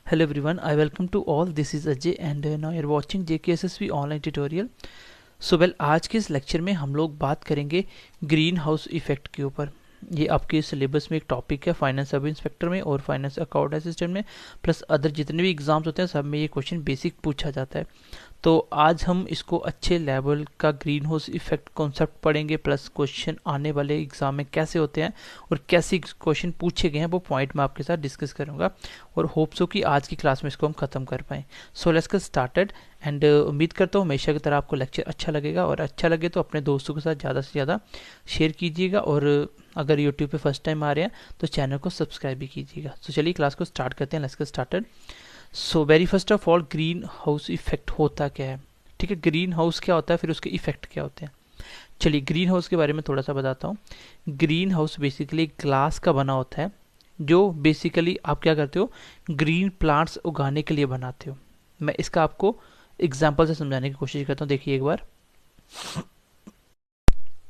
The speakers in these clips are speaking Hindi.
Hello everyone, I welcome to all. This is Ajay and now you're watching JKSSB online tutorial. आज के इस लेक्चर में हम लोग बात करेंगे ग्रीन हाउस इफेक्ट के ऊपर। ये आपके सिलेबस में एक टॉपिक है फाइनेंस सब इंस्पेक्टर में और फाइनेंस अकाउंट असिस्टेंट में, प्लस अदर जितने भी एग्जाम्स होते हैं सब में ये क्वेश्चन बेसिक पूछा जाता है। तो आज हम इसको अच्छे लेवल का ग्रीन हाउस इफेक्ट कॉन्सेप्ट पढ़ेंगे, प्लस क्वेश्चन आने वाले एग्जाम में कैसे होते हैं और कैसे क्वेश्चन पूछे गए हैं वो पॉइंट मैं आपके साथ डिस्कस करूंगा और होप सो कि आज की क्लास में इसको हम खत्म कर पाएँ। So let's get started and उम्मीद करता हूँ हमेशा की तरह आपको लेक्चर अच्छा लगेगा और अच्छा लगे तो अपने दोस्तों के साथ ज़्यादा से ज़्यादा शेयर कीजिएगा और अगर यूट्यूब पे फर्स्ट टाइम आ रहे हैं तो चैनल को सब्सक्राइब भी कीजिएगा। तो चलिए क्लास को स्टार्ट करते हैं। Let's get started. So very first of all green house effect होता क्या है, ठीक है। ग्रीन हाउस क्या होता है, फिर उसके इफेक्ट क्या होते हैं। चलिए ग्रीन हाउस के बारे में थोड़ा सा बताता हूँ। ग्रीन हाउस बेसिकली ग्लास का बना होता है जो बेसिकली आप क्या करते हो, ग्रीन प्लांट्स उगाने के लिए बनाते हो। मैं इसका आपको एग्जाम्पल से समझाने की कोशिश करता हूँ। देखिए एक बार,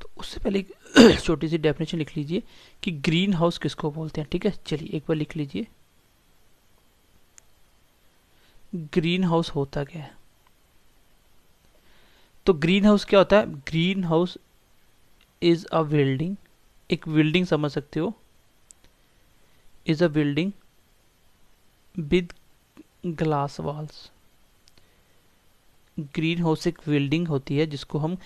तो उससे पहले एक छोटी सी डेफिनेशन लिख लीजिए कि ग्रीन हाउस किसको बोलते हैं, ठीक है। चलिए एक बार लिख लीजिए, ग्रीन हाउस होता क्या है। तो ग्रीन हाउस क्या होता है, green house is a building, एक बिल्डिंग समझ सकते हो, is a building with glass walls. Green house एक बिल्डिंग होती है जिसको हम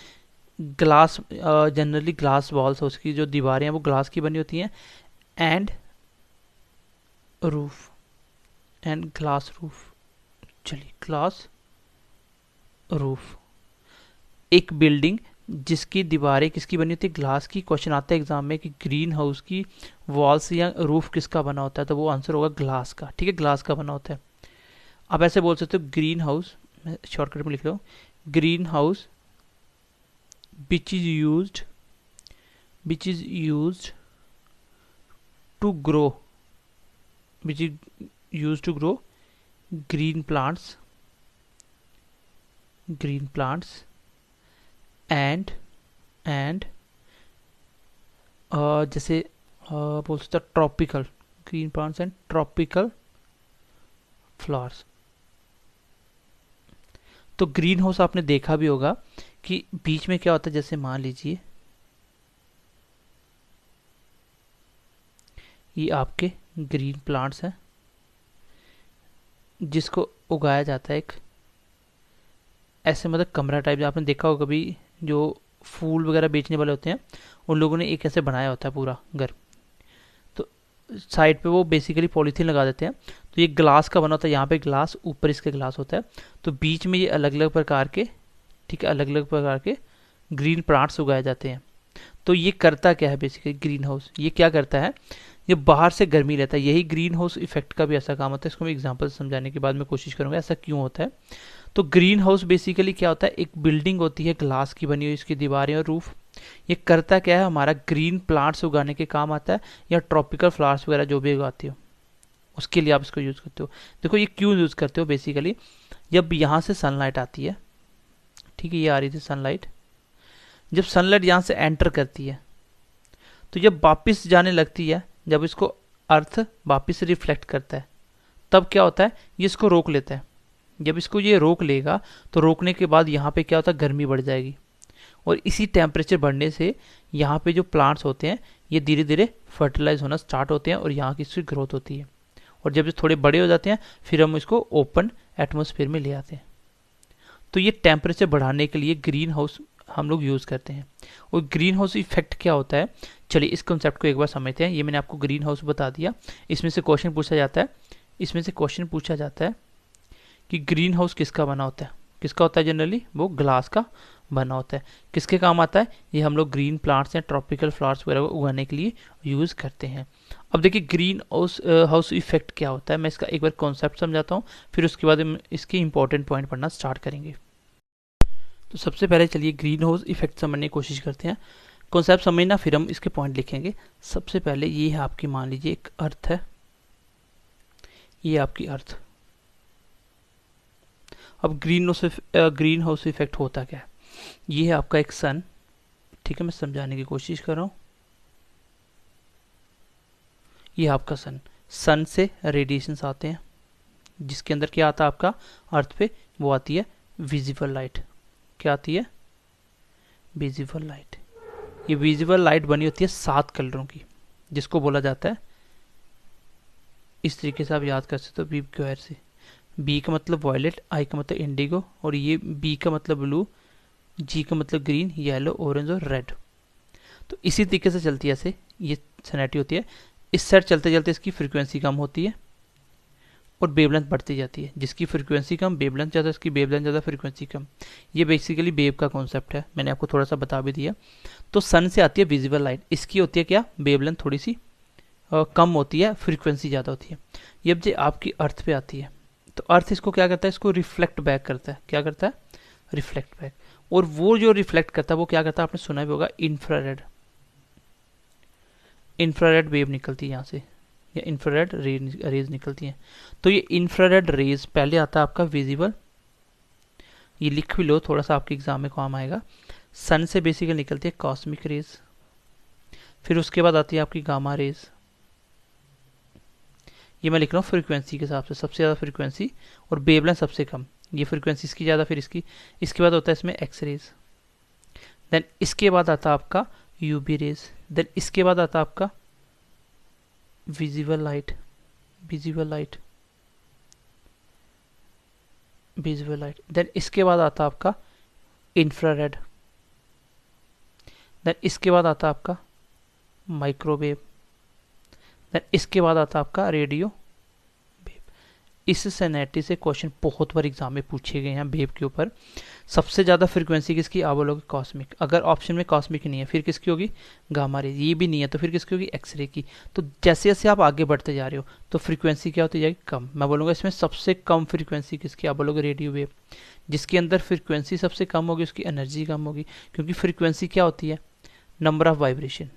ग्लास, जनरली ग्लास वॉल्स, उसकी जो दीवारें हैं वो ग्लास की बनी होती हैं, and roof, and glass roof. चलिए ग्लास रूफ, एक बिल्डिंग जिसकी दीवारें किसकी बनी होती है, ग्लास की। क्वेश्चन आता है एग्जाम में कि ग्रीन हाउस की वॉल्स या रूफ किसका बना होता है, तो वो आंसर होगा ग्लास का, ठीक है। ग्लास का बना होता है। आप ऐसे बोल सकते हो ग्रीन हाउस, मैं शॉर्टकट में लिख रहा हूँ, greenhouse which is used to grow, which is used to grow green plants and जैसे बोल सकते हैं tropical green plants and tropical flowers. तो ग्रीन हाउस आपने देखा भी होगा कि बीच में क्या होता है, जैसे मान लीजिए ये आपके ग्रीन प्लांट्स हैं जिसको उगाया जाता है एक ऐसे, मतलब कमरा टाइप। आपने देखा होगा कभी, जो फूल वगैरह बेचने वाले होते हैं उन लोगों ने एक ऐसे बनाया होता है पूरा घर। तो साइड पे वो बेसिकली पॉलीथीन लगा देते हैं, तो ये ग्लास का बना होता है। यहाँ पे ग्लास, ऊपर इसके ग्लास होता है, तो बीच में ये अलग अलग प्रकार के, ठीक है, अलग अलग प्रकार के ग्रीन प्लांट्स उगाए जाते हैं। तो ये करता क्या है बेसिकली ग्रीन हाउस, ये क्या करता है, ये बाहर से गर्मी लेता है। यही ग्रीन हाउस इफेक्ट का भी ऐसा काम होता है। इसको मैं एग्जांपल से समझाने के बाद मैं कोशिश करूंगा ऐसा क्यों होता है। तो ग्रीन हाउस बेसिकली क्या होता है, एक बिल्डिंग होती है ग्लास की बनी हुई, इसकी दीवारें और रूफ। ये करता क्या है, हमारा ग्रीन प्लांट्स उगाने के काम आता है, या ट्रॉपिकल फ्लावर्स वगैरह जो भी उगाती हो उसके लिए आप इसको यूज़ करते हो। देखो ये क्यों यूज़ करते हो, बेसिकली जब यहाँ से सनलाइट आती है, ठीक है, ये आ रही थी सनलाइट, जब सनलाइट यहाँ से एंटर करती है तो जब वापिस जाने लगती है, जब इसको अर्थ वापिस से रिफ्लेक्ट करता है, तब क्या होता है, ये इसको रोक लेता है। जब इसको ये रोक लेगा तो रोकने के बाद यहाँ पे क्या होता है, गर्मी बढ़ जाएगी और इसी टेम्परेचर बढ़ने से यहाँ पे जो प्लांट्स होते हैं ये धीरे धीरे फर्टिलाइज होना स्टार्ट होते हैं और यहाँ की इसकी ग्रोथ होती है। और जब ये थोड़े बड़े हो जाते हैं फिर हम इसको ओपन एटमोसफेयर में ले आते हैं। तो ये टेम्परेचर बढ़ाने के लिए ग्रीन हाउस हम लोग यूज़ करते हैं। और ग्रीन हाउस इफेक्ट क्या होता है, चलिए इस कंसेप्ट को एक बार समझते हैं। ये मैंने आपको ग्रीन हाउस बता दिया। इसमें से क्वेश्चन पूछा जाता है कि ग्रीन हाउस किसका बना होता है, किसका होता है, जनरली वो ग्लास का बना होता है। किसके काम आता है, ये हम लोग ग्रीन प्लांट्स या ट्रॉपिकल फ्लावर्स वगैरह को उगाने के लिए यूज़ करते हैं। अब देखिए ग्रीन हाउस इफेक्ट क्या होता है, मैं इसका एक बार कॉन्सेप्ट समझाता हूँ, फिर उसके बाद हम इसके इंपॉर्टेंट पॉइंट पढ़ना स्टार्ट करेंगे। तो सबसे पहले चलिए ग्रीन हाउस इफेक्ट समझने की कोशिश करते हैं। कॉन्सेप्ट समझना, फिर हम इसके पॉइंट लिखेंगे। सबसे पहले ये है आपकी, मान लीजिए एक अर्थ है, ये आपकी अर्थ। अब ग्रीन हाउस इफेक्ट होता क्या है, ये है आपका एक सन, ठीक है, मैं समझाने की कोशिश कर रहा हूँ। ये आपका सन से रेडिएशंस आते हैं, जिसके अंदर क्या आता है आपका अर्थ पे, वो आती है विजिबल लाइट। क्या आती है? Visible light. ये विजिबल लाइट बनी होती है 7 कलरों की, जिसको बोला जाता है, इस तरीके से आप याद कर सकते हो बी स्क्वायर से। बी का मतलब वायलेट, आई का मतलब इंडिगो, और ये बी का मतलब ब्लू, जी का मतलब ग्रीन, येलो, ऑरेंज और रेड। तो इसी तरीके से चलती है, ऐसे ये सनेटी होती है। इस साइड चलते चलते इसकी फ्रीक्वेंसी कम होती है और वेवलेंथ बढ़ती जाती है। जिसकी फ्रीक्वेंसी कम वेवलेंथ ज़्यादा, इसकी वेवलेंथ ज़्यादा फ्रीक्वेंसी कम। ये बेसिकली वेव का कॉन्सेप्ट है, मैंने आपको थोड़ा सा बता भी दिया। तो सन से आती है विजिबल लाइट, इसकी होती है क्या, वेवलेंथ थोड़ी सी कम होती है, फ्रीक्वेंसी ज़्यादा होती है। ये जब आपकी अर्थ पे आती है तो अर्थ इसको क्या करता है, इसको रिफ्लेक्ट बैक करता है। क्या करता है? Reflect back. और वो जो रिफ्लेक्ट करता है वो क्या करता है, आपने सुना भी होगा, इंफ्रारेड, इंफ्रारेड वेव निकलती है यहाँ से, या इंफ्रारेड रेज निकलती हैं। तो ये इंफ्रारेड रेज पहले आता है आपका विजिबल, ये लिख भी लो, थोड़ा सा आपके एग्जाम में काम आएगा। सन से बेसिकली निकलती है कॉस्मिक रेज, फिर उसके बाद आती है आपकी गामा रेज। ये मैं लिख रहा हूँ फ्रीक्वेंसी के हिसाब से, सबसे ज़्यादा फ्रीक्वेंसी और वेवलेंथ सबसे कम, ये फ्रीक्वेंसी इसकी ज़्यादा, फिर इसकी। इसके बाद होता है इसमें एक्स रेज, देन इसके बाद आता है आपका यूवी रेज, देन इसके बाद आता है आपका visible light, visible light, visible light, then इसके बाद आता है आपका इंफ्रारेड, देन इसके बाद आता है आपका माइक्रोवेव, देन इसके बाद आता है आपका रेडियो वेव। इस सैनेटी से क्वेश्चन बहुत बार एग्जाम में पूछे गए हैं वेव के ऊपर। सबसे ज़्यादा फ्रीक्वेंसी किसकी, आप बोलोगे कॉस्मिक। अगर ऑप्शन में कॉस्मिक नहीं है फिर किसकी होगी, गामा रे। ये भी नहीं है तो फिर किसकी होगी, एक्सरे की। तो जैसे जैसे आप आगे बढ़ते जा रहे हो तो फ्रीक्वेंसी क्या होती जाएगी, कम। मैं बोलूँगा इसमें सबसे कम फ्रीक्वेंसी किसकी, आप बोलोगे रेडियो वेव। जिसके अंदर फ्रीक्वेंसी सबसे कम होगी उसकी एनर्जी कम होगी, क्योंकि फ्रीक्वेंसी क्या होती है, नंबर ऑफ वाइब्रेशन।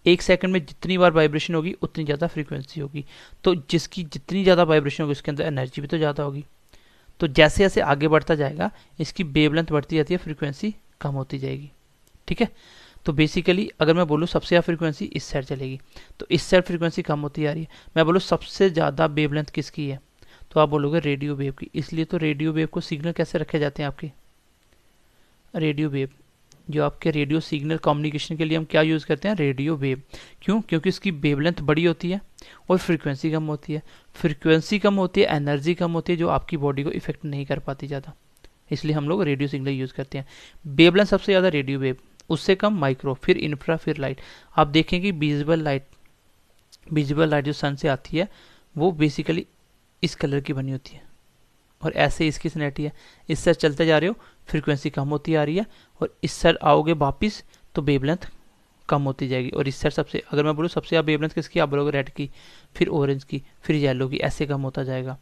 एक सेकंड में जितनी बार वाइब्रेशन होगी उतनी ज़्यादा फ्रीक्वेंसी होगी। तो जिसकी जितनी ज़्यादा वाइब्रेशन होगी उसके अंदर एनर्जी भी तो ज़्यादा होगी। तो जैसे जैसे आगे बढ़ता जाएगा इसकी वेवलेंथ बढ़ती जाती है, फ्रीक्वेंसी कम होती जाएगी। ठीक है, तो बेसिकली अगर मैं बोलूँ सबसे ज़्यादा फ्रीक्वेंसी इस साइड चलेगी, तो इस साइड फ्रीक्वेंसी कम होती जा रही है। मैं बोलूँ सबसे ज़्यादा वेवलेंथ किसकी है, तो आप बोलोगे रेडियो वेव की। इसलिए तो रेडियो वेव को सिग्नल कैसे रखे जाते हैं आपके, रेडियो वेव, जो आपके रेडियो सिग्नल कम्युनिकेशन के लिए हम क्या यूज़ करते हैं, रेडियो वेव। क्यों, क्योंकि इसकी वेवलेंथ बड़ी होती है और फ्रीक्वेंसी कम होती है। फ्रीक्वेंसी कम होती है, एनर्जी कम होती है, जो आपकी बॉडी को इफेक्ट नहीं कर पाती ज़्यादा, इसलिए हम लोग रेडियो सिग्नल यूज़ करते हैं। वेवलेंथ सबसे ज़्यादा रेडियो वेव, उससे कम माइक्रो, फिर इंफ्रा, फिर लाइट। आप देखें कि विजिबल लाइट, विजिबल लाइट जो सन से आती है वो बेसिकली इस कलर की बनी होती है, और ऐसे इसकी सनेटी है। इस साइड चलते जा रहे हो फ्रीक्वेंसी कम होती आ रही है, और इस साइड आओगे वापिस तो वेवलेंथ कम होती जाएगी। और इस साइड सबसे, अगर मैं बोलूँ सबसे ज़्यादा वेवलेंथ किसकी, आप बोलोगे रेड की, फिर ऑरेंज की, फिर येलो की, ऐसे कम होता जाएगा।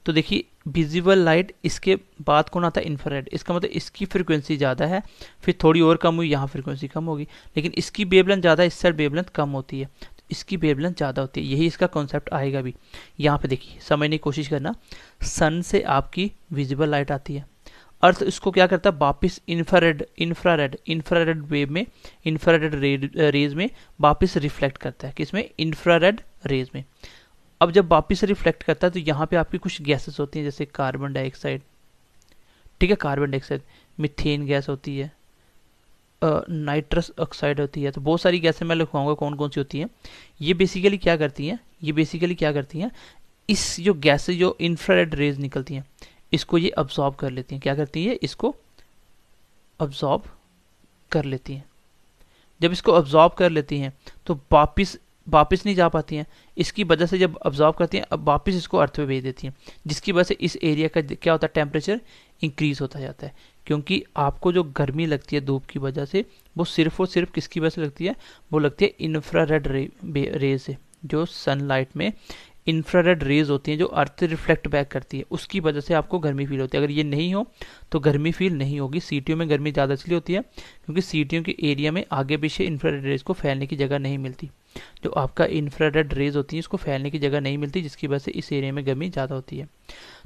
तो देखिए विजिबल लाइट, इसके बाद कौन आता है, इंफ्रारेड। इसका मतलब इसकी फ्रीक्वेंसी ज़्यादा है, फिर थोड़ी और कम हुई, यहाँ फ्रीक्वेंसी कम होगी, लेकिन इसकी वेवलेंथ ज़्यादा, इस साइड वेवलेंथ कम होती है, इसकी वेवलेंथ ज़्यादा होती है। यही इसका कॉन्सेप्ट आएगा भी। यहाँ पे देखिए समझने की कोशिश करना, सन से आपकी विजिबल लाइट आती है, अर्थ इसको क्या करता है, वापिस इंफ्रारेड, इंफ्रारेड, इंफ्रारेड वेव में, इंफ्रारेड रेज में वापिस रिफ्लेक्ट करता है। किसमें, इंफ्रारेड रेज में। अब जब वापिस रिफ्लेक्ट करता है तो यहाँ पे आपकी कुछ गैसेस होती हैं, जैसे कार्बन डाइऑक्साइड, ठीक है, कार्बन डाइऑक्साइड, मीथेन गैस होती है, नाइट्रस ऑक्साइड होती है। तो बहुत सारी गैसें मैं लिखवाऊंगा कौन कौन सी होती हैं। ये बेसिकली क्या करती हैं, ये बेसिकली क्या करती हैं, इस जो गैसें जो इंफ्रारेड रेज निकलती हैं इसको ये अब्जॉर्ब कर लेती हैं। क्या करती है, इसको अब्जॉर्ब कर लेती हैं। जब इसको अब्जॉर्ब कर लेती हैं तो वापिस नहीं जा पाती हैं, इसकी वजह से जब अब्जॉर्ब करती हैं अब वापस इसको अर्थ पे भेज देती हैं, जिसकी वजह से इस एरिया का क्या होता है, टेम्परेचर इंक्रीज होता जाता है। क्योंकि आपको जो गर्मी लगती है धूप की वजह से, वो सिर्फ और सिर्फ किसकी वजह से लगती है, वो लगती है इंफ्रारेड रेज से। जो सनलाइट में इंफ्रारेड रेज होती हैं जो अर्थ रिफ्लेक्ट बैक करती है, उसकी वजह से आपको गर्मी फील होती है। अगर ये नहीं हो तो गर्मी फील नहीं होगी। सीटियों में गर्मी ज़्यादा इसलिए होती है क्योंकि सीटियों के एरिया में आगे पीछे इंफ्रारेड रेज को फैलने की जगह नहीं मिलती। जो आपका इंफ्रारेड रेज होती है इसको फैलने की जगह नहीं मिलती, जिसकी वजह से इस एरिया में गर्मी ज़्यादा होती है।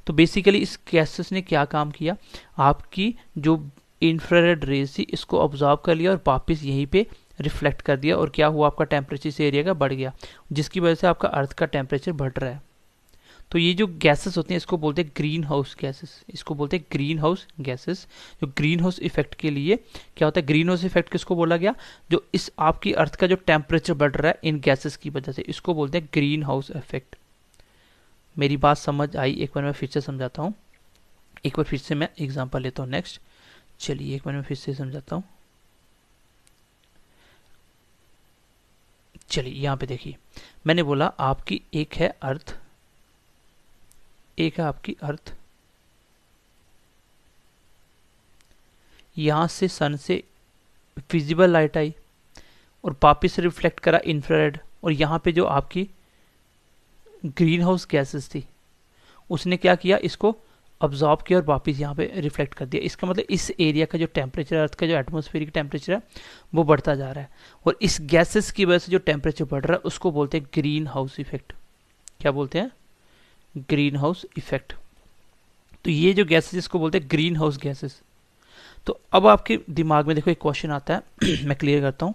तो बेसिकली इस गैसेस ने क्या काम किया, आपकी जो इंफ्रारेड रेज थी इसको ऑब्जॉर्व कर लिया और वापस यहीं पे रिफ्लेक्ट कर दिया, और क्या हुआ, आपका टेम्परेचर इस एरिया का बढ़ गया, जिसकी वजह से आपका अर्थ का टेम्परेचर बढ़ रहा है। तो ये जो गैसेस होती हैं इसको बोलते हैं ग्रीन हाउस गैसेस, इसको बोलते हैं ग्रीन हाउस गैसेस। जो ग्रीन हाउस इफेक्ट के लिए क्या होता है, ग्रीन हाउस इफेक्ट किसको बोला गया, जो इस आपकी अर्थ का जो टेम्परेचर बढ़ रहा है इन गैसेस की वजह से, इसको बोलते हैं ग्रीन हाउस इफेक्ट। मेरी बात समझ आई? एक बार मैं फिर से समझाता हूँ, एक बार फिर से मैं एग्जांपल लेता हूँ नेक्स्ट। चलिए एक बार मैं फिर से समझाता हूँ। चलिए यहाँ पे देखिए, मैंने बोला आपकी एक है अर्थ, एक है आपकी अर्थ, यहां से सन से विजिबल लाइट आई और वापिस रिफ्लेक्ट करा इंफ्रारेड, और यहाँ पे जो आपकी ग्रीन हाउस गैसेस थी उसने क्या किया, इसको अब्जॉर्ब किया और वापस यहाँ पे रिफ्लेक्ट कर दिया। इसका मतलब इस एरिया का जो टेम्परेचर, अर्थ का जो एटमॉस्फेरिक टेम्परेचर है वो बढ़ता जा रहा है, और इस गैसेस की वजह से जो टेम्परेचर बढ़ रहा है उसको बोलते हैं ग्रीन हाउस इफेक्ट। क्या बोलते हैं? Green house effect. तो ये जो गैसेस इसको बोलते हैं ग्रीन हाउस गैसेस। तो अब आपके दिमाग में देखो एक क्वेश्चन आता है मैं क्लियर करता हूँ।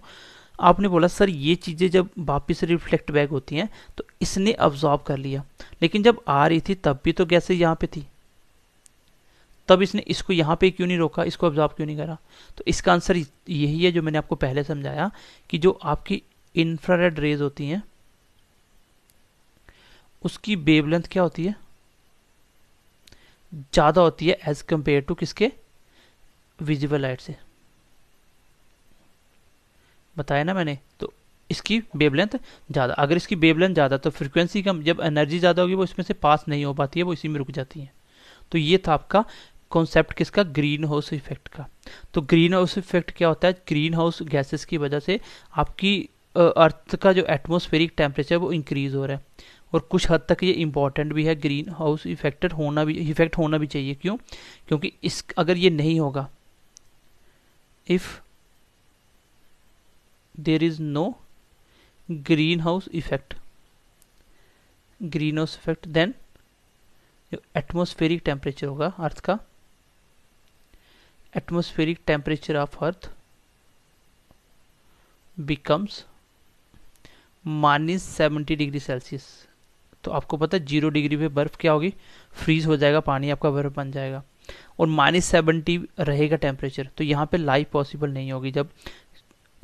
आपने बोला सर ये चीज़ें जब वापस रिफ्लेक्ट बैक होती हैं तो इसने अब्जॉर्ब कर लिया, लेकिन जब आ रही थी तब भी तो गैसेस यहाँ पे थी, तब इसने इसको यहाँ पे क्यों नहीं रोका, इसको अब्जॉर्ब क्यों नहीं करा? तो इसका आंसर यही है जो मैंने आपको पहले समझाया, कि जो आपकी इंफ्रारेड रेज होती हैं उसकी वेवलेंथ क्या होती है, ज़्यादा होती है एज कंपेयर टू किसके, विजिबल लाइट से। बताया ना मैंने? तो इसकी वेवलेंथ ज़्यादा, अगर इसकी वेवलेंथ ज़्यादा तो फ्रीक्वेंसी कम, जब एनर्जी ज़्यादा होगी वो इसमें से पास नहीं हो पाती है, वो इसी में रुक जाती है। तो ये था आपका कॉन्सेप्ट किसका, ग्रीन हाउस इफेक्ट का। तो ग्रीन हाउस इफेक्ट क्या होता है, ग्रीन हाउस गैसेस की वजह से आपकी अर्थ का जो एटमॉस्फेरिक टेम्परेचर वो इंक्रीज हो रहा है, और कुछ हद तक ये इंपॉर्टेंट भी है, ग्रीन हाउस इफेक्टेड होना भी, इफेक्ट होना भी चाहिए। क्यों? क्योंकि इस अगर ये नहीं होगा, if there is no greenhouse effect, greenhouse effect, then जो एटमॉस्फेरिक टेम्परेचर होगा अर्थ का, atmospheric temperature of earth becomes -70 degree Celsius. तो आपको पता है 0 डिग्री पे बर्फ क्या होगी, फ्रीज हो जाएगा, पानी आपका बर्फ बन जाएगा, और -70 रहेगा टेम्परेचर। तो यहाँ पे लाइफ पॉसिबल नहीं होगी। जब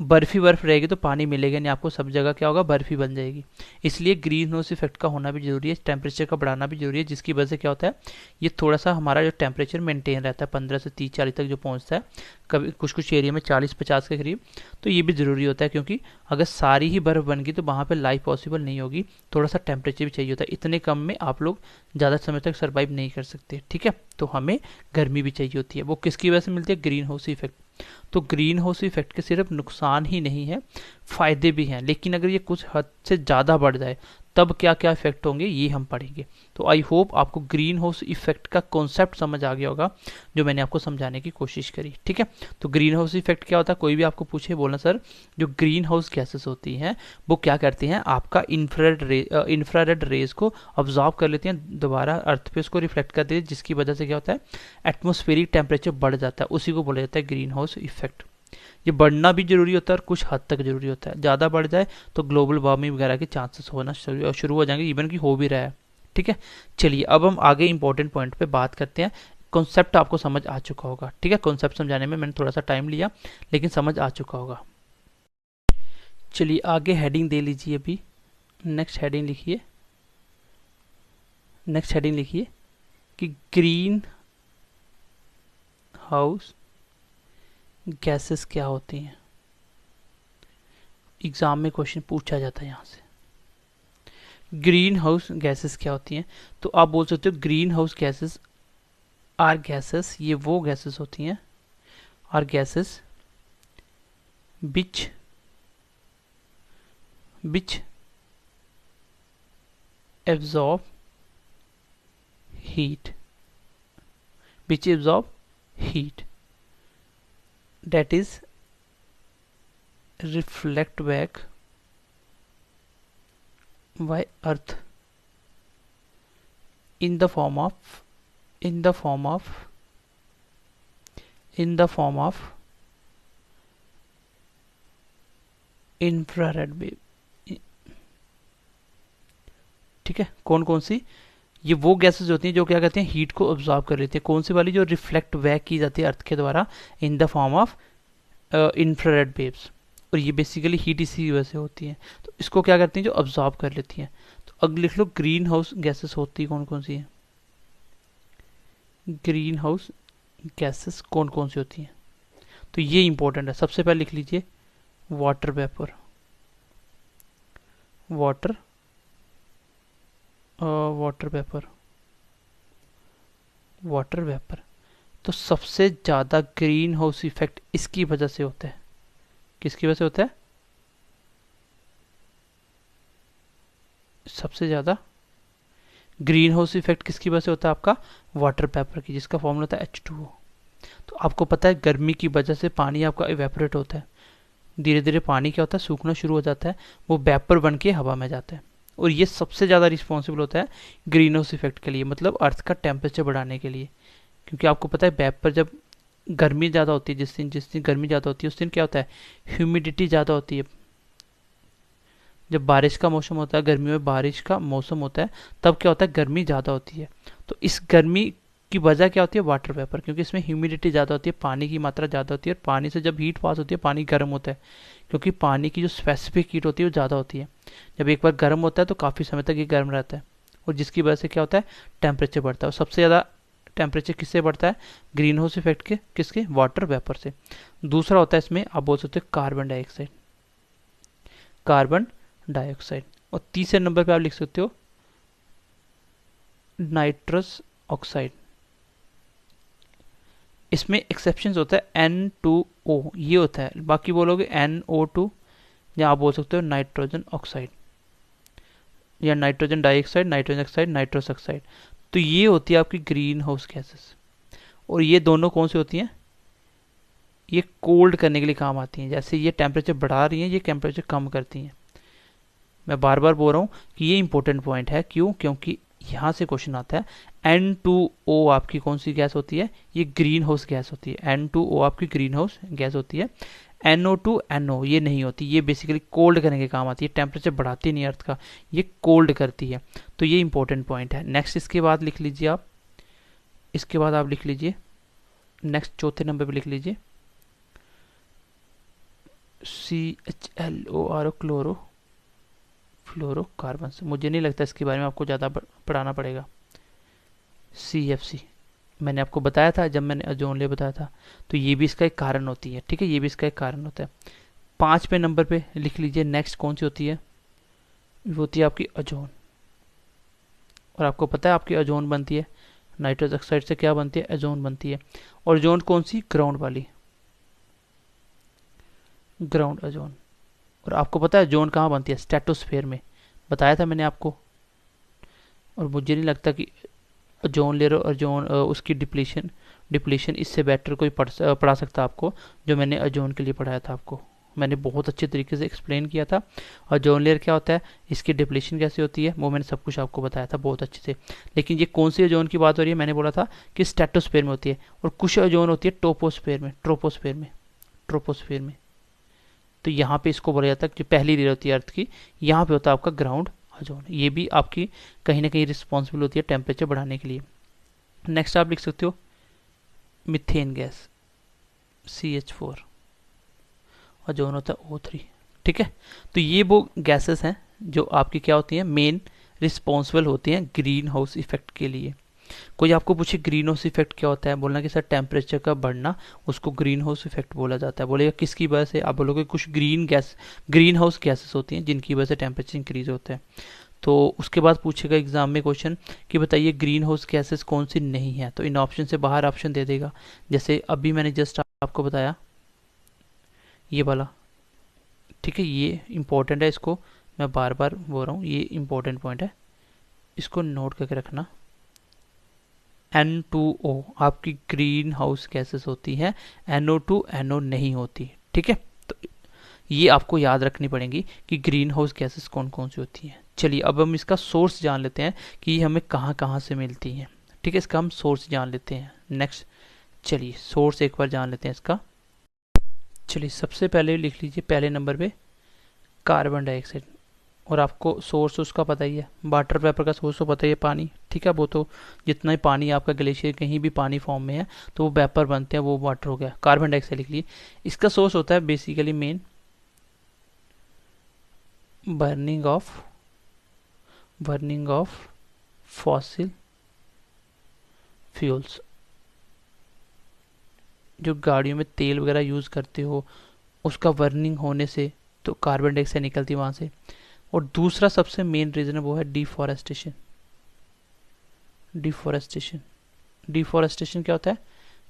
बर्फ ही बर्फ रहेगी तो पानी मिलेगा नहीं आपको, सब जगह क्या होगा, बर्फ ही बन जाएगी। इसलिए ग्रीन हाउस इफेक्ट का होना भी जरूरी है, टेम्परेचर का बढ़ाना भी जरूरी है, जिसकी वजह से क्या होता है, ये थोड़ा सा हमारा जो टेम्परेचर मेंटेन रहता है 15 से 30-40 तक जो पहुंचता है, कभी कुछ कुछ एरिया में 40-50 के करीब। तो ये भी ज़रूरी होता है, क्योंकि अगर सारी ही बर्फ़ बन गई तो वहाँ पर लाइफ पॉसिबल नहीं होगी, थोड़ा सा टेम्परेचर भी चाहिए होता है। इतने कम में आप लोग ज़्यादा समय तक सर्वाइव नहीं कर सकते, ठीक है। तो हमें गर्मी भी चाहिए होती है, वो किसकी वजह से मिलती है, ग्रीन हाउस इफेक्ट। तो ग्रीन हाउस इफेक्ट के सिर्फ नुकसान ही नहीं है, फायदे भी हैं, लेकिन अगर ये कुछ हद से ज़्यादा बढ़ जाए तब क्या क्या इफेक्ट होंगे ये हम पढ़ेंगे। तो आई होप आपको ग्रीन हाउस इफेक्ट का कॉन्सेप्ट समझ आ गया होगा, जो मैंने आपको समझाने की कोशिश करी, ठीक है। तो ग्रीन हाउस इफेक्ट क्या होता है, कोई भी आपको पूछे बोलना सर जो ग्रीन हाउस गैसेस होती हैं वो क्या करती हैं, आपका इंफ्रारेड रेज को ऑब्जॉर्व कर लेती हैं, दोबारा अर्थ पे उसको रिफ्लेक्ट कर देती है, जिसकी वजह से क्या होता है, एटमॉस्फेरिक टेम्परेचर बढ़ जाता है, उसी को बोला जाता है ग्रीन हाउस इफेक्ट। ये बढ़ना भी जरूरी होता है और कुछ हद तक जरूरी होता है, ज़्यादा बढ़ जाए तो ग्लोबल वार्मिंग वगैरह के चांसेस होना शुरू हो जाएंगे, इवन की हो भी रहा है, ठीक है। चलिए अब हम आगे इंपॉर्टेंट पॉइंट पे बात करते हैं। कॉन्सेप्ट आपको समझ आ चुका होगा, ठीक है। कॉन्सेप्ट समझाने में मैंने थोड़ा सा टाइम लिया, लेकिन समझ आ चुका होगा। चलिए आगे हेडिंग दे लीजिए अभी, नेक्स्ट हेडिंग लिखिए, नेक्स्ट हेडिंग लिखिए कि ग्रीन हाउस गैसेस क्या होती हैं। एग्जाम में क्वेश्चन पूछा जाता है यहाँ से, ग्रीन हाउस गैसेस क्या होती हैं। तो आप बोल सकते हो greenhouse gases are gases, ये वो गैसेस होती हैं, are gases which which absorb heat, which absorb heat, that is reflect back by earth in the form of in the form of in the form of infrared wave। ठीक है, कौन कौन सी, ये वो गैसेस होती हैं जो क्या कहते हैं, हीट को ऑब्जॉर्व कर लेती है। कौन सी वाली, जो रिफ्लेक्ट बैक की जाती है अर्थ के द्वारा in the form of infrared waves, और ये बेसिकली हीट इसी की वजह से होती है। तो इसको क्या करती हैं, जो ऑब्जॉर्व कर लेती हैं। तो अब लिख लो ग्रीन हाउस गैसेस होती कौन कौन सी है, ग्रीन हाउस गैसेस कौन कौन सी होती हैं। तो ये इंपॉर्टेंट है। सबसे पहले लिख लीजिए water vapour, water water vapour, water vapour. तो सबसे ज़्यादा ग्रीन हाउस इफेक्ट इसकी वजह से होता है। किसकी वजह से होता है, सबसे ज़्यादा ग्रीन हाउस इफेक्ट किसकी वजह से होता है, आपका वाटर वेपर की, जिसका फॉर्मूला होता है H2O। तो आपको पता है गर्मी की वजह से पानी आपका इवेपोरेट होता है, धीरे धीरे पानी क्या होता है, सूखना शुरू हो जाता है, वो वेपर बन के हवा में जाता है। और ये सबसे ज़्यादा रिस्पॉन्सिबल होता है ग्रीन हाउस इफेक्ट के लिए, मतलब अर्थ का टेम्परेचर बढ़ाने के लिए। क्योंकि आपको पता है वेपर, जब गर्मी ज़्यादा होती है, जिस दिन गर्मी ज़्यादा होती है उस दिन क्या होता है, ह्यूमिडिटी ज़्यादा होती है। जब बारिश का मौसम होता है, गर्मियों में बारिश का मौसम होता है, तब क्या होता है, गर्मी ज़्यादा होती है। तो इस गर्मी की वजह क्या होती है, वाटर वेपर, क्योंकि इसमें ह्यूमिडिटी ज़्यादा होती है, पानी की मात्रा ज़्यादा होती है, और पानी से जब हीट पास होती है पानी गर्म होता है, क्योंकि पानी की जो स्पेसिफिक हीट होती है वो ज़्यादा होती है। जब एक बार गर्म होता है तो काफ़ी समय तक ये गर्म रहता है, और जिसकी वजह से क्या होता है, टेम्परेचर बढ़ता है। और सबसे ज़्यादा टेम्परेचर किससे बढ़ता है, ग्रीन हाउस इफेक्ट के, किसके, वाटर वेपर से। दूसरा होता है इसमें, आप बोल सकते हो कार्बन डाइऑक्साइड, कार्बन डाइऑक्साइड। और तीसरे नंबर पे आप लिख सकते हो नाइट्रस ऑक्साइड। इसमें एक्सेप्शंस होता है N2O, ये होता है, बाकी बोलोगे NO2, या आप बोल सकते हो नाइट्रोजन ऑक्साइड, या nitrogen dioxide, nitrogen oxide, nitrous oxide. तो ये होती है आपकी ग्रीन हाउस गैसेस। और ये दोनों कौन सी होती हैं, ये कोल्ड करने के लिए काम आती हैं। जैसे ये टेम्परेचर बढ़ा रही हैं, ये टेम्परेचर कम करती हैं। मैं बार बार बोल रहा हूँ कि ये इंपॉर्टेंट पॉइंट है। क्यों, क्योंकि यहाँ से क्वेश्चन आता है। N2O आपकी कौन सी गैस होती है, ये ग्रीन हाउस गैस होती है। N2O आपकी ग्रीन हाउस गैस होती है। NO2 NO ये नहीं होती, ये बेसिकली कोल्ड करने के काम आती है, टेम्परेचर बढ़ाती नहीं अर्थ का, ये कोल्ड करती है। तो ये इंपॉर्टेंट पॉइंट है। नेक्स्ट इसके बाद लिख लीजिए आप, इसके बाद आप लिख लीजिए नेक्स्ट चौथे नंबर पे लिख लीजिए CHLORO, क्लोरो फ्लोरोकार्बन। मुझे नहीं लगता इसके बारे में आपको ज़्यादा पढ़ाना पड़ेगा। CFC मैंने आपको बताया था जब मैंने ओजोन लेयर बताया था। तो ये भी इसका एक कारण होती है, ठीक है, ये भी इसका एक कारण होता है। 5वें नंबर पे लिख लीजिए नेक्स्ट कौन सी होती है, वो होती है आपकी ओजोन। और आपको पता है आपकी ओजोन बनती है नाइट्रस ऑक्साइड से, क्या बनती है, ओजोन बनती है। और ओजोन कौन सी, ग्राउंड वाली, ग्राउंड ओजोन। और आपको पता है जोन कहाँ बनती है, स्ट्रेटोस्फेयर में, बताया था मैंने आपको। और मुझे नहीं लगता कि ओजोन लेयर और ओजोन उसकी डिप्लीशन इससे बेटर कोई पढ़ा सकता आपको, जो मैंने ओजोन के लिए पढ़ाया था आपको। मैंने बहुत अच्छे तरीके से एक्सप्लेन किया था। ओजोन लेयर क्या होता है, इसकी डिप्लीशन कैसे होती है, वो मैंने सब कुछ आपको बताया था बहुत अच्छे से। लेकिन ये कौन सी ओजोन की बात हो रही है, मैंने बोला था कि स्ट्रेटोस्फेयर में होती है, और कुछ ओजोन होती है टोपोस्फेयर में, ट्रोपोस्फेयर में। तो यहाँ पे इसको बोला जाता है जो पहली लेयर होती है अर्थ की, यहाँ पे होता है आपका ग्राउंड ओजोन। ये भी आपकी कहीं ना कहीं रिस्पॉन्सिबल होती है टेम्परेचर बढ़ाने के लिए। नेक्स्ट आप लिख सकते हो मिथेन गैस, CH4, ओजोन होता है O3, ठीक है। तो ये वो गैसेस हैं जो आपकी क्या होती हैं, मेन रिस्पॉन्सिबल होती हैं ग्रीन हाउस इफेक्ट के लिए। कोई आपको पूछे ग्रीन हाउस इफेक्ट क्या होता है, बोलना कि सर टेम्परेचर का बढ़ना, उसको ग्रीन हाउस इफेक्ट बोला जाता है। बोलेगा किसकी वजह से, आप बोलोगे कुछ ग्रीन हाउस गैसेस होती हैं जिनकी वजह से टेम्परेचर इंक्रीज होता है। तो उसके बाद पूछेगा एग्जाम में क्वेश्चन कि बताइए ग्रीन हाउस गैसेस कौन सी नहीं है, तो इन ऑप्शन से बाहर ऑप्शन दे देगा। जैसे अभी मैंने जस्ट आपको बताया ये वाला, ठीक है, ये इंपॉर्टेंट है, इसको मैं बार बार बोल रहा हूँ, ये इंपॉर्टेंट पॉइंट है, इसको नोट करके रखना। N2O आपकी ग्रीन हाउस गैसेस होती है, NO2 NO नहीं होती, ठीक है। तो ये आपको याद रखनी पड़ेगी कि ग्रीन हाउस गैसेस कौन कौन सी होती हैं। चलिए अब हम इसका सोर्स जान लेते हैं कि ये हमें कहाँ कहाँ से मिलती हैं, ठीक है, इसका हम सोर्स जान लेते हैं। नेक्स्ट चलिए सोर्स एक बार जान लेते हैं इसका। चलिए सबसे पहले लिख लीजिए पहले नंबर पे कार्बन डाइऑक्साइड, और आपको सोर्स उसका पता ही है, वाटर वेपर का सोर्स तो पता ही है, पानी, ठीक है। वो तो जितना ही पानी आपका ग्लेशियर कहीं भी पानी फॉर्म में है तो वो वेपर बनते हैं, वो वाटर हो गया। कार्बन डाइऑक्साइड लिख लिए। इसका सोर्स होता है basically main burning of fossil fuels. जो गाड़ियों में तेल वगैरह यूज़ करते हो उसका बर्निंग होने से तो कार्बन डाइऑक्साइड निकलती है वहाँ से। और दूसरा सबसे मेन रीज़न है वो है डिफॉरेस्टेशन। डिफॉरेस्टेशन डिफॉरेस्टेशन क्या होता है?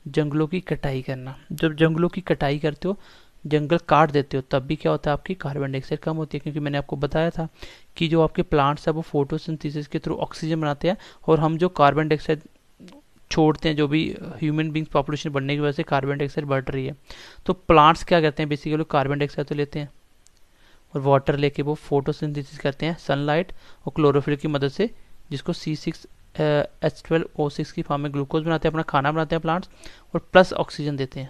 जंगलों की कटाई करना। जब जंगलों की कटाई करते हो, जंगल काट देते हो, तब भी क्या होता है? आपकी कार्बन डाइऑक्साइड कम होती है, क्योंकि मैंने आपको बताया था कि जो आपके प्लांट्स है वो फोटोसिंथेसिस के थ्रू ऑक्सीजन बनाते हैं, और हम जो कार्बन डाइऑक्साइड छोड़ते हैं, जो भी ह्यूमन बींग्स पॉपुलेशन बढ़ने की वजह से कार्बन डाइऑक्साइड बढ़ रही है, तो प्लांट्स क्या करते हैं? बेसिकली कार्बन डाइऑक्साइड तो लेते हैं और वाटर लेके वो फोटोसिंथेसिस करते हैं सनलाइट और क्लोरोफिल की मदद से, जिसको C6H12O6 की फॉर्म में ग्लूकोज बनाते हैं, अपना खाना बनाते हैं प्लांट्स, और प्लस ऑक्सीजन देते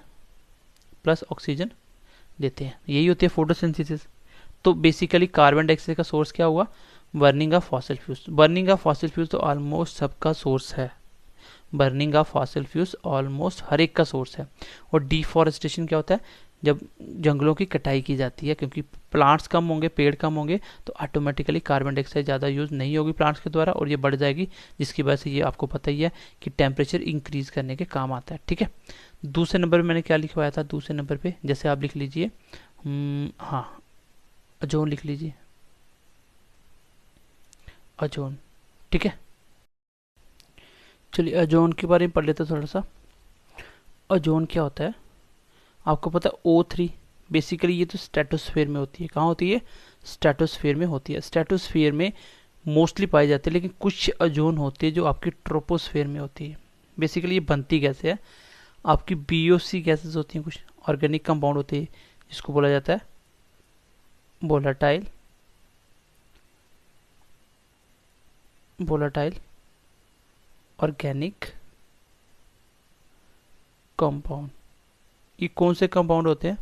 हैं। यही होती है फोटोसिंथेसिस। तो बेसिकली कार्बन डाइऑक्साइड का सोर्स क्या हुआ? Burning of fossil fuels. Burning of fossil fuels तो ऑलमोस्ट सबका सोर्स है। Burning of fossil fuels almost हर एक का सोर्स है। और डिफॉरेस्टेशन क्या होता है? जब जंगलों की कटाई की जाती है, क्योंकि प्लांट्स कम होंगे, पेड़ कम होंगे, तो ऑटोमेटिकली कार्बन डाइऑक्साइड ज़्यादा यूज़ नहीं होगी प्लांट्स के द्वारा, और ये बढ़ जाएगी, जिसकी वजह से ये आपको पता ही है कि टेम्परेचर इंक्रीज करने के काम आता है। ठीक है। दूसरे नंबर पे मैंने क्या लिखवाया था? दूसरे नंबर पे जैसे आप लिख लीजिए, हाँ, ओजोन लिख लीजिए, ओजोन। ठीक है। चलिए ओजोन के बारे में पढ़ लेते थोड़ा सा। ओजोन क्या होता है? आपको पता है O3, बेसिकली ये तो स्ट्रेटोस्फेयर में होती है। कहाँ होती है? स्ट्रेटोस्फेयर में होती है। स्ट्रेटोस्फेयर में मोस्टली पाई जाती है, लेकिन कुछ ओजोन होती है जो आपकी ट्रोपोस्फेयर में होती है। बेसिकली ये बनती कैसे है? आपकी BOC गैसेस होती हैं, कुछ ऑर्गेनिक कंपाउंड होते हैं, जिसको बोला जाता है वोलाटाइल ऑर्गेनिक कंपाउंड। ये कौन से कंपाउंड होते हैं?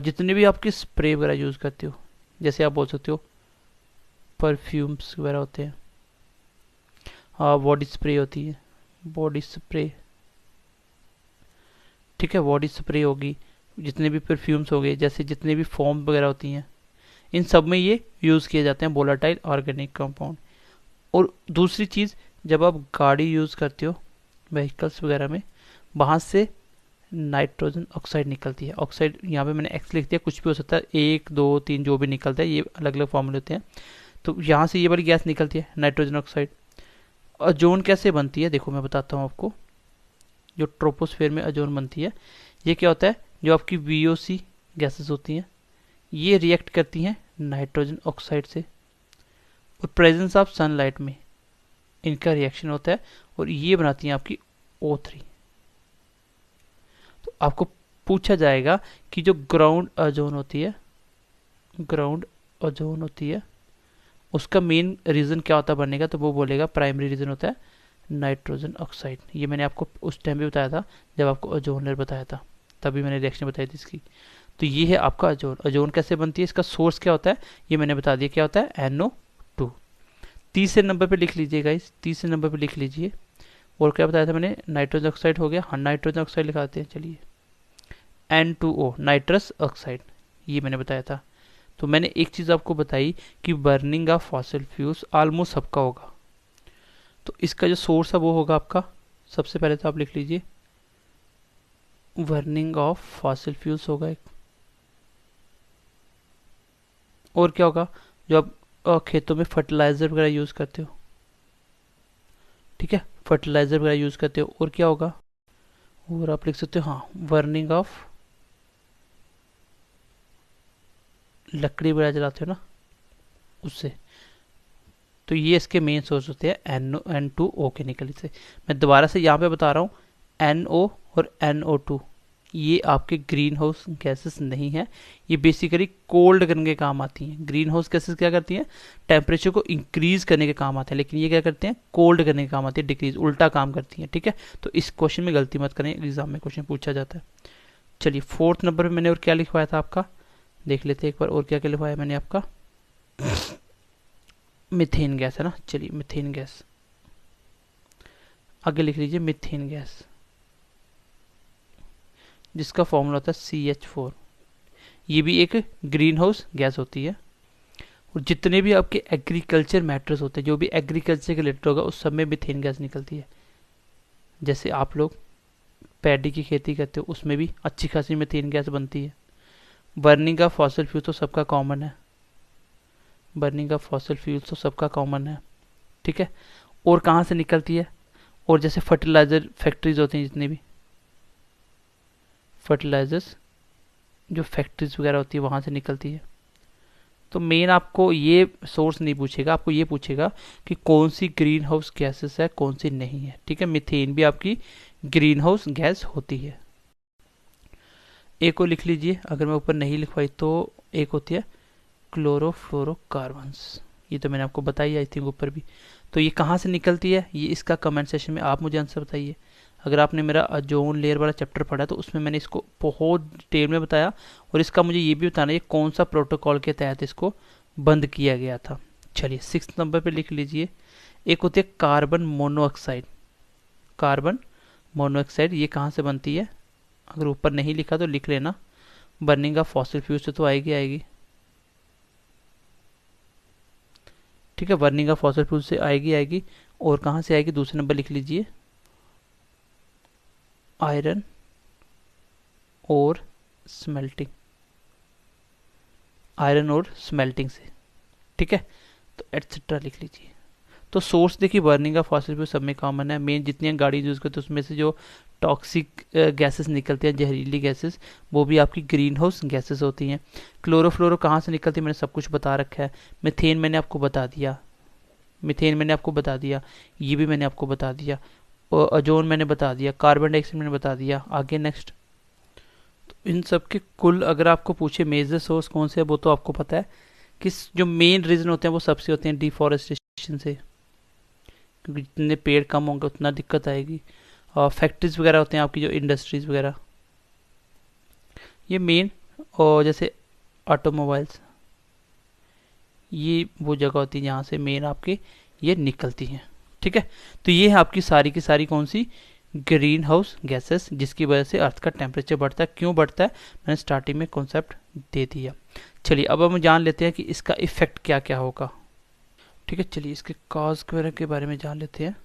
जितने भी आपके स्प्रे वगैरह यूज़ करते हो, जैसे आप बोल सकते हो परफ्यूम्स वगैरह होते हैं, बॉडी स्प्रे होती है, बॉडी स्प्रे। ठीक है, बॉडी स्प्रे होगी, जितने भी परफ्यूम्स हो गए, जैसे जितने भी फॉर्म वगैरह होती हैं, इन सब में ये यूज़ किए जाते हैं वोलाटाइल ऑर्गेनिक कंपाउंड। और दूसरी चीज़, जब आप गाड़ी यूज़ करते हो व्हीकल्स वगैरह में, वहाँ से नाइट्रोजन ऑक्साइड निकलती है। ऑक्साइड यहाँ पे मैंने एक्स लिख दिया, कुछ भी हो सकता है, 1 2 3 जो भी निकलता है, ये अलग अलग फॉर्मूले होते हैं। तो यहाँ से ये वाली गैस निकलती है, नाइट्रोजन ऑक्साइड। ओजोन कैसे बनती है? देखो मैं बताता हूँ आपको। जो ट्रोपोस्फेयर में ओजोन बनती है, ये क्या होता है? जो आपकी VOC गैसेस होती हैं, ये रिएक्ट करती हैं नाइट्रोजन ऑक्साइड से, और प्रेजेंस ऑफ सनलाइट में इनका रिएक्शन होता है, और ये बनाती हैं आपकी O3। तो आपको पूछा जाएगा कि जो ग्राउंड ओजोन होती है उसका मेन रीज़न क्या होता है बनने का? तो वो बोलेगा प्राइमरी रीज़न होता है नाइट्रोजन ऑक्साइड। ये मैंने आपको उस टाइम भी बताया था जब आपको ओजोन लेयर बताया था, तभी मैंने रिएक्शन बताई थी इसकी। तो ये है आपका ओजोन। ओजोन कैसे बनती है? इसका सोर्स क्या होता है ये मैंने बता दिया, क्या होता है? NO2। तीसरे नंबर पे लिख लीजिए गाइस, तीसरे नंबर पे लिख लीजिए। और क्या बताया था मैंने? नाइट्रोजन ऑक्साइड हो गया, हाँ नाइट्रोजन ऑक्साइड लिखाते हैं। चलिए, N2O नाइट्रस ऑक्साइड, ये मैंने बताया था। तो मैंने एक चीज़ आपको बताई कि burning of fossil fuels almost सबका होगा। तो इसका जो सोर्स है वो होगा आपका, सबसे पहले तो आप लिख लीजिए बर्निंग ऑफ फॉसिल फ्यूल्स होगा एक। और क्या होगा? जो आप खेतों में फर्टिलाइजर वगैरह यूज़ करते हो, ठीक है, फर्टिलाइजर वगैरह यूज़ करते हो। और क्या होगा? और आप लिख सकते हो, हाँ, बर्निंग ऑफ लकड़ी वगैरह जलाते हो ना, उससे। तो ये इसके मेन सोर्स होते हैं N2O केमिकल से। मैं दोबारा से यहाँ पे बता रहा हूँ, NO और NO2 ये आपके ग्रीन हाउस गैसेस नहीं है, ये बेसिकली कोल्ड करने के काम आती हैं। ग्रीन हाउस गैसेस क्या करती हैं? टेम्परेचर को इंक्रीज करने के काम आते हैं, लेकिन ये क्या करते हैं? कोल्ड करने के काम आती है, डिक्रीज, उल्टा काम करती हैं। ठीक है, तो इस क्वेश्चन में गलती मत करें, एग्जाम में क्वेश्चन पूछा जाता है। चलिए, फोर्थ नंबर पे मैंने और क्या लिखवाया था आपका, देख लेते हैं एक बार। और क्या क्या लिखवाया मैंने आपका? मीथेन गैस है ना। चलिए, मीथेन गैस, आगे लिख लीजिए मीथेन गैस, जिसका फॉर्मूला होता है CH4। ये भी एक ग्रीन हाउस गैस होती है। और जितने भी आपके एग्रीकल्चर मैटर्स होते हैं, जो भी एग्रीकल्चर के रिलेटेड होगा, उस सब में मीथेन गैस निकलती है। जैसे आप लोग पैडी की खेती करते हो, उसमें भी अच्छी खासी मीथेन गैस बनती है। बर्निंग ऑफ फॉसिल फ्यूल तो सबका कॉमन है, बर्निंग ऑफ फॉसिल फ्यूल तो सबका कॉमन है, ठीक है। और कहाँ से निकलती है? और जैसे फर्टिलाइजर फैक्ट्रीज होती हैं, जितनी भी फर्टिलाइजर्स जो फैक्ट्रीज वगैरह होती है, वहाँ से निकलती है। तो मेन आपको ये सोर्स नहीं पूछेगा, आपको ये पूछेगा कि कौन सी ग्रीन हाउस गैसेस है, कौन सी नहीं है, ठीक है। मीथेन भी आपकी ग्रीन हाउस गैस होती है। एक को लिख लीजिए, अगर मैं ऊपर नहीं लिखवाई तो। एक होती है क्लोरोफ्लोरोकार्बन्स, ये तो मैंने आपको बताई आई थिंक ऊपर भी। तो ये कहाँ से निकलती है, ये इसका कमेंट सेशन में आप मुझे आंसर बताइए। अगर आपने मेरा ओजोन लेयर वाला चैप्टर पढ़ा तो उसमें मैंने इसको बहुत डिटेल में बताया, और इसका मुझे ये भी बताना है कौन सा प्रोटोकॉल के तहत इसको बंद किया गया था। चलिए 6 नंबर पे लिख लीजिए। एक होती है कार्बन मोनोऑक्साइड, कार्बन मोनोऑक्साइड ये कहाँ से बनती है? अगर ऊपर नहीं लिखा तो लिख लेना, बर्निंग ऑफ फॉसिल फ्यूल से तो आएगी आएगी, ठीक है। बर्निंग ऑफ फॉसिल फ्यूल से आएगी आएगी। और कहाँ से आएगी? दूसरे नंबर लिख लीजिए, आयरन और स्मेल्टिंग, आयरन और स्मेल्टिंग से, ठीक है। तो एटसेट्रा लिख लीजिए। तो सोर्स देखिए, बर्निंग ऑफ फॉसिल फ्यूल सब में कॉमन है। मेन जितनी गाड़ी यूज करते हैं उसमें से जो टॉक्सिक गैसेस निकलती हैं, जहरीली गैसेस, वो भी आपकी ग्रीन हाउस गैसेस होती हैं। क्लोरोफ्लोरो कहाँ से निकलती है मैंने सब कुछ बता रखा है। मीथेन मैंने आपको बता दिया, मीथेन मैंने आपको बता दिया, ये भी मैंने आपको बता दिया। और ओजोन मैंने बता दिया, कार्बन डाइऑक्साइड मैंने बता दिया। आगे नेक्स्ट, तो इन सब के कुल अगर आपको पूछे मेजर सोर्स कौन से है, वो तो आपको पता है। किस जो मेन रीजन होते हैं वो सबसे होते हैं डिफॉरेस्टेशन से, क्योंकि जितने पेड़ कम होंगे उतना दिक्कत आएगी। और फैक्ट्रीज वगैरह होते हैं आपकी, जो इंडस्ट्रीज वगैरह, ये मेन। और जैसे ऑटोमोबाइल्स, ये वो जगह होती है जहाँ से मेन आपके ये निकलती हैं, ठीक है। तो ये है आपकी सारी की सारी कौन सी ग्रीन हाउस गैसेस, जिसकी वजह से अर्थ का टेम्परेचर बढ़ता है। क्यों बढ़ता है मैंने स्टार्टिंग में कॉन्सेप्ट दे दिया। चलिए अब हम जान लेते हैं कि इसका इफेक्ट क्या क्या होगा, ठीक है। चलिए इसके कॉज वगैरह के बारे में जान लेते हैं,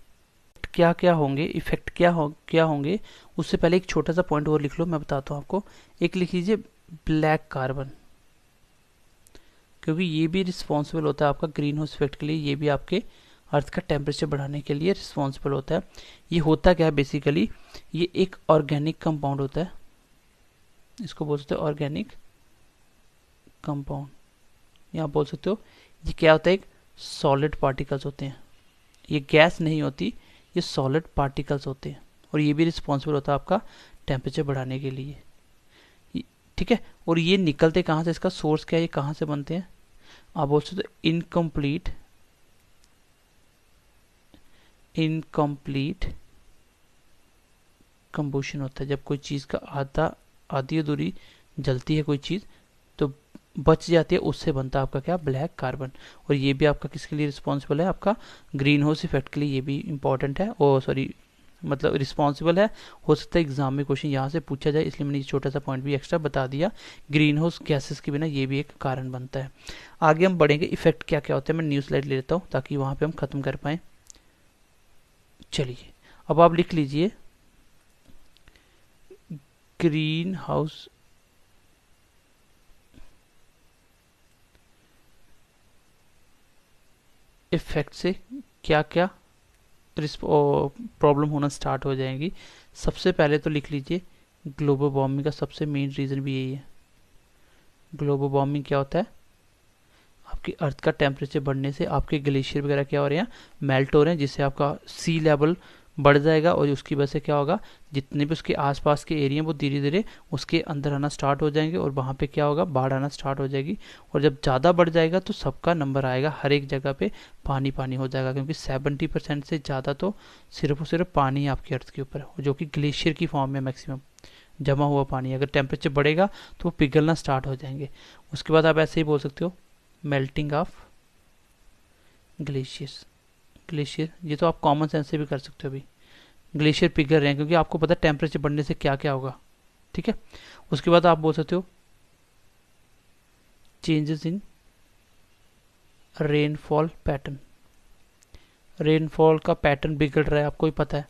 क्या क्या होंगे, इफेक्ट क्या होंगे। उससे पहले एक छोटा सा पॉइंट और लिख लो, मैं बताता हूँ आपको। एक लिख लीजिए ब्लैक कार्बन, क्योंकि ये भी रिस्पॉन्सिबल होता है आपका ग्रीन हाउस इफेक्ट के लिए। ये भी आपके अर्थ का टेम्परेचर बढ़ाने के लिए रिस्पॉन्सिबल होता है। ये होता क्या है बेसिकली, ये एक ऑर्गेनिक कंपाउंड होता है, इसको बोल सकते हो ऑर्गेनिक कंपाउंड, या बोल सकते हो ये क्या होता है, एक सॉलिड पार्टिकल्स होते हैं। ये गैस नहीं होती, ये सॉलिड पार्टिकल्स होते हैं। और ये भी रिस्पॉन्सिबल होता है आपका टेम्परेचर बढ़ाने के लिए, ठीक है। और ये निकलते कहाँ से, इसका सोर्स क्या है, ये कहाँ से बनते हैं? आप बोल सकते हो इनकम्प्लीट कंबुशन होता है। जब कोई चीज़ का आधी अधूरी जलती है कोई चीज़, तो बच जाती है, उससे बनता है आपका क्या, ब्लैक कार्बन। और ये भी आपका किसके लिए रिस्पॉन्सिबल है, आपका ग्रीन हाउस इफेक्ट के लिए। ये भी इंपॉर्टेंट है, और सॉरी मतलब रिस्पॉन्सिबल है। हो सकता है एग्जाम में क्वेश्चन यहाँ से पूछा जाए, इसलिए मैंने ये छोटा सा पॉइंट भी एक्स्ट्रा बता दिया। ग्रीन हाउस गैसेस के बिना ये भी एक कारण बनता है। आगे हम बढ़ेंगे, इफेक्ट क्या क्या होता है। मैं न्यू स्लाइड ले लेता हूँ ताकि वहाँ पे हम खत्म कर पाए। चलिए अब आप लिख लीजिए ग्रीन हाउस इफेक्ट से क्या क्या प्रॉब्लम होना स्टार्ट हो जाएंगी। सबसे पहले तो लिख लीजिए ग्लोबल वार्मिंग का सबसे मेन रीज़न भी यही है। ग्लोबल वार्मिंग क्या होता है, आपकी अर्थ का टेम्परेचर बढ़ने से आपके ग्लेशियर वगैरह क्या हो रहे हैं, मेल्ट हो रहे हैं, जिससे आपका सी लेवल बढ़ जाएगा। और उसकी वजह से क्या होगा, जितने भी उसके आसपास के एरिया वो धीरे धीरे उसके अंदर आना स्टार्ट हो जाएंगे, और वहाँ पे क्या होगा, बाढ़ आना स्टार्ट हो जाएगी। और जब ज़्यादा बढ़ जाएगा तो सबका नंबर आएगा, हर एक जगह पे पानी पानी हो जाएगा, क्योंकि 70% से ज़्यादा तो सिर्फ और सिर्फ पानी है आपकी अर्थ के ऊपर, जो कि ग्लेशियर की फॉर्म में मैक्सिमम जमा हुआ पानी। अगर टेम्परेचर बढ़ेगा तो वो पिघलना स्टार्ट हो जाएंगे। उसके बाद आप ऐसे ही बोल सकते हो मेल्टिंग ऑफ ग्लेशियर्स, ग्लेशियर, ये तो आप कॉमन सेंस से भी कर सकते हो अभी। ग्लेशियर पिघल रहे हैं, क्योंकि आपको पता है टेम्परेचर बढ़ने से क्या क्या होगा। ठीक है, उसके बाद आप बोल सकते हो changes in rainfall pattern. Rainfall का पैटर्न बिगड़ रहा है, आपको ही पता है।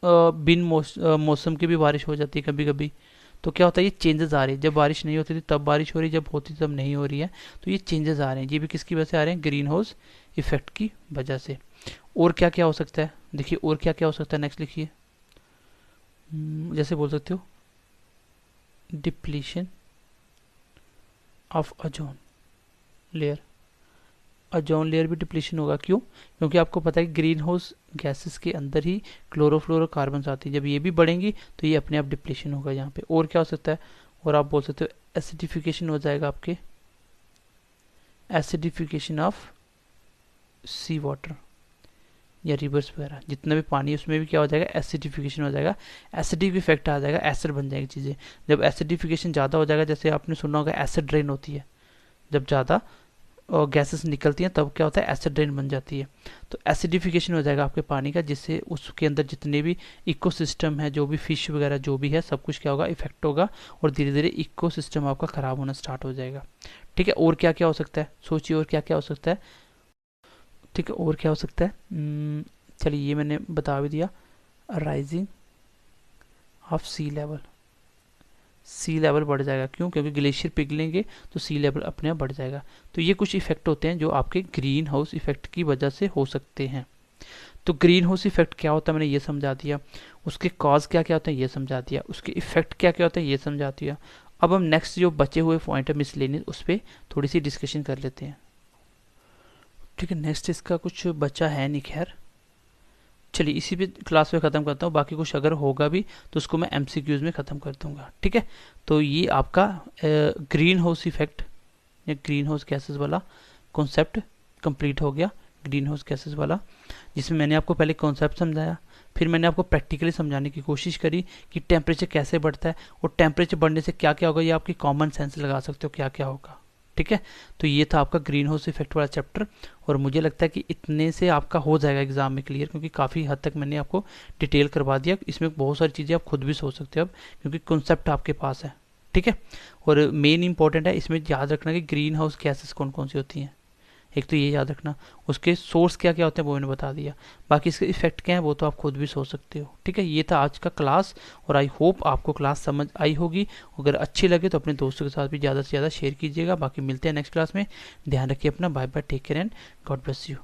बिन मौसम की भी बारिश हो जाती है कभी कभी। तो क्या होता है, ये चेंजेस आ रहे हैं। जब बारिश नहीं होती थी तब बारिश हो रही है, जब होती तब नहीं हो रही है। तो ये चेंजेस आ रहे हैं, ये भी किसकी वजह से आ रहे हैं, ग्रीन हाउस इफेक्ट की वजह से। और क्या क्या हो सकता है, देखिए और क्या क्या हो सकता है, नेक्स्ट लिखिए। जैसे बोल सकते हो depletion of ozone layer. Ozone layer भी डिप्लीशन होगा, क्यों? क्योंकि आपको पता है कि ग्रीन हाउस गैसेस के अंदर ही क्लोरोफ्लोरोकार्बन आती है, जब ये भी बढ़ेंगी तो ये अपने आप डिप्लीशन होगा यहाँ पे। और क्या हो सकता है, और आप बोल सकते हो एसिडिफिकेशन हो जाएगा आपके, एसिडिफिकेशन ऑफ सी वाटर या रिवर्स वगैरह, जितना भी पानी है उसमें भी क्या हो जाएगा, एसिडिफिकेशन हो जाएगा। एसिडिक इफेक्ट आ जाएगा, एसिड बन जाएगी चीज़ें। जब एसिडिफिकेशन ज़्यादा हो जाएगा, जैसे आपने सुना होगा एसिड रेन होती है, जब ज़्यादा और गैसेस निकलती हैं तब क्या होता है, एसिड रेन बन जाती है। तो एसिडिफिकेशन हो जाएगा आपके पानी का, जिससे उसके अंदर जितने भी इकोसिस्टम है, जो भी फिश वगैरह जो भी है, सब कुछ क्या होगा, इफेक्ट होगा, और धीरे धीरे इकोसिस्टम आपका खराब होना स्टार्ट हो जाएगा। ठीक है, और क्या क्या हो सकता है, सोचिए और क्या क्या हो सकता है। ठीक है, और क्या हो सकता है, चलिए ये मैंने बता भी दिया। Rising of sea level, sea level बढ़ जाएगा, क्यों? क्योंकि ग्लेशियर पिघलेंगे तो सी लेवल अपने आप बढ़ जाएगा। तो ये कुछ इफेक्ट होते हैं जो आपके ग्रीन हाउस इफेक्ट की वजह से हो सकते हैं। तो ग्रीन हाउस इफेक्ट क्या होता है मैंने ये समझा दिया, उसके कॉज क्या क्या होते हैं ये समझा दिया, उसके इफेक्ट क्या क्या होते हैं ये समझा दिया। अब हम नेक्स्ट जो बचे हुए पॉइंट है मिसलेनियस, उस पर थोड़ी सी डिस्कशन कर लेते हैं। ठीक है, नेक्स्ट इसका कुछ बचा है नहीं, खैर चलिए इसी पे क्लास में ख़त्म करता हूँ। बाकी कुछ अगर होगा भी तो उसको मैं एमसीक्यूज में ख़त्म कर दूंगा। ठीक है, तो ये आपका ग्रीन हाउस इफेक्ट या ग्रीन हाउस गैसेस वाला कॉन्सेप्ट कंप्लीट हो गया। ग्रीन हाउस गैसेस वाला, जिसमें मैंने आपको पहले कॉन्सेप्ट समझाया, फिर मैंने आपको प्रैक्टिकली समझाने की कोशिश करी कि टेम्परेचर कैसे बढ़ता है और टेम्परेचर बढ़ने से क्या क्या होगा, ये आपकी कॉमन सेंस लगा सकते हो क्या क्या होगा। ठीक है, तो ये था आपका ग्रीन हाउस इफेक्ट वाला चैप्टर, और मुझे लगता है कि इतने से आपका हो जाएगा एग्जाम में क्लियर, क्योंकि काफ़ी हद तक मैंने आपको डिटेल करवा दिया। इसमें बहुत सारी चीज़ें आप खुद भी सोच सकते हो अब, क्योंकि कॉन्सेप्ट आपके पास है। ठीक है, और मेन इंपॉर्टेंट है इसमें याद रखना कि ग्रीन हाउस गैसेस कौन कौन सी होती हैं, एक तो ये याद रखना, उसके सोर्स क्या क्या होते हैं वो मैंने बता दिया, बाकी इसके इफेक्ट क्या है वो तो आप खुद भी सोच सकते हो। ठीक है, ये था आज का क्लास, और आई होप आपको क्लास समझ आई होगी। अगर अच्छी लगे तो अपने दोस्तों के साथ भी ज़्यादा से ज़्यादा शेयर कीजिएगा। बाकी मिलते हैं नेक्स्ट क्लास में, ध्यान रखिए अपना, bye bye, take care and God bless you.